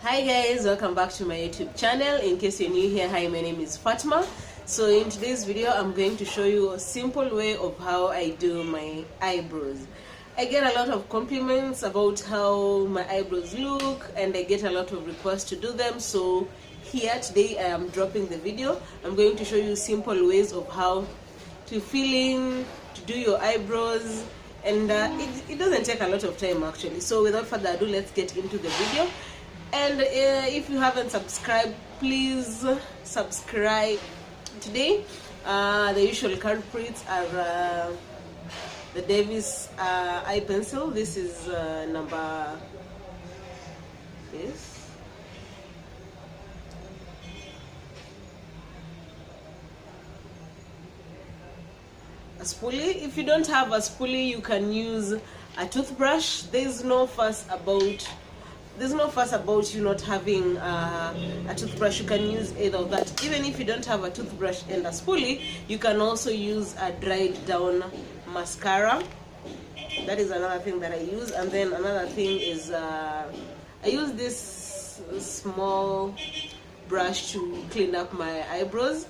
Hi guys, welcome back to my YouTube channel. In case you're new here, hi, my name is Fatma. So in today's video, I'm going to show you a simple way of how I do my eyebrows. I get a lot of compliments about how my eyebrows look, and I get a lot of requests to do them. So here today I am dropping the video. I'm going to show you simple ways of how to do your eyebrows, and it doesn't take a lot of time actually. So without further ado, let's get into the video. And if you haven't subscribed, please subscribe today. The usual culprits are the Davis eye pencil. This is number this. A spoolie. If you don't have a spoolie, you can use a toothbrush. There's no fuss about you not having a toothbrush. You can use either of that. Even if you don't have a toothbrush and a spoolie, you can also use a dried down mascara. That is another thing that I use. And then another thing is I use this small brush to clean up my eyebrows.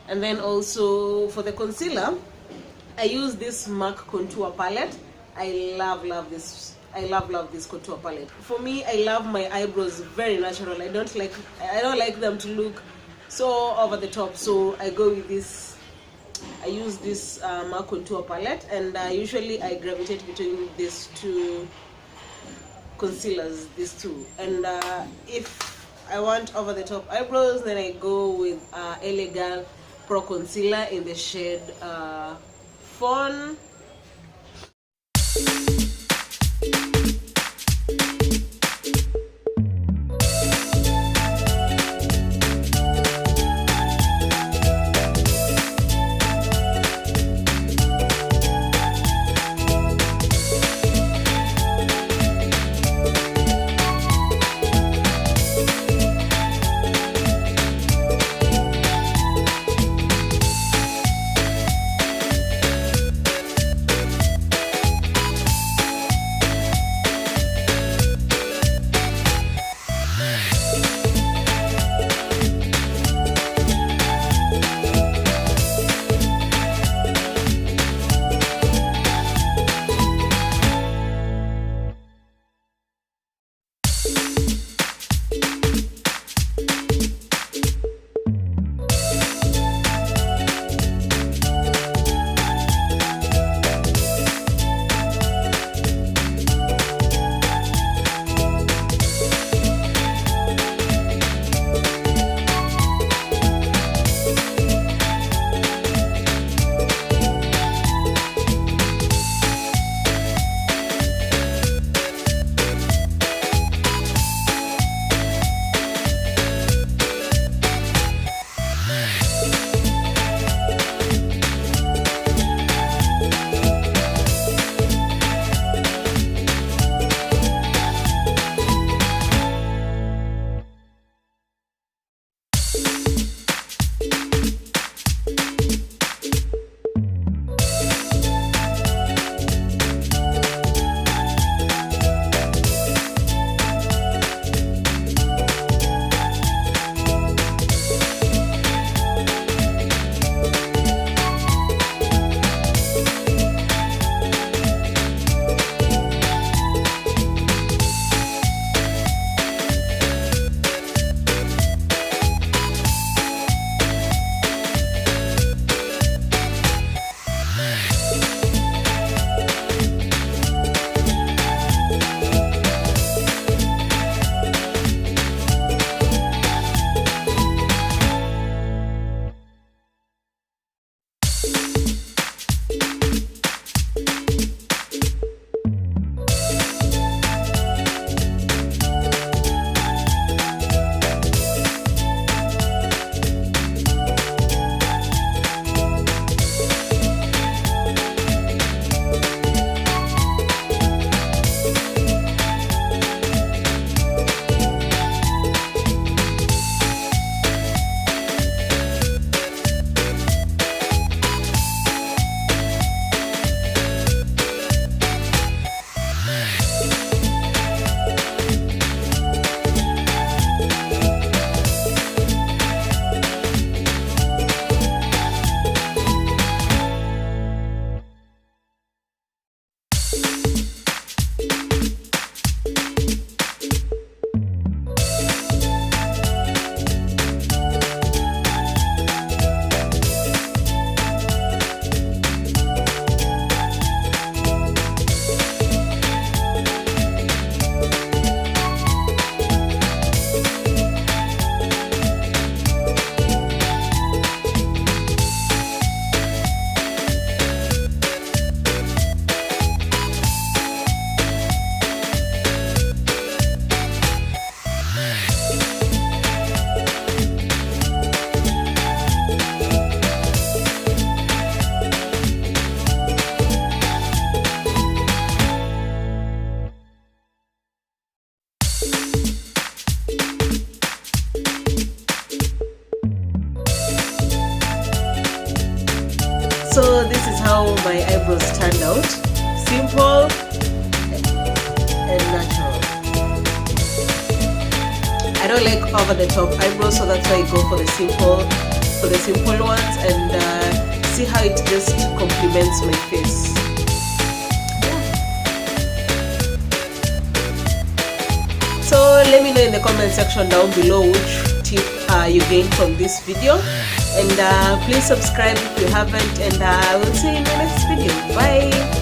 And then also for the concealer, I use this MAC contour palette. I love this contour palette. For me, I love my eyebrows very natural. I don't like them to look so over the top. So I go with this. I use this MAC contour palette, and usually I gravitate between these two concealers, these two. And if I want over the top eyebrows, then I go with LA Pro Concealer in the shade Fawn. this is how my eyebrows turned out. Simple and natural. I don't like over the top eyebrows, so that's why I go for the simple ones, and see how it just complements my face. So let me know in the comment section down below which tip you gained from this video, and please subscribe if you haven't, and I will see you in the next video. Bye.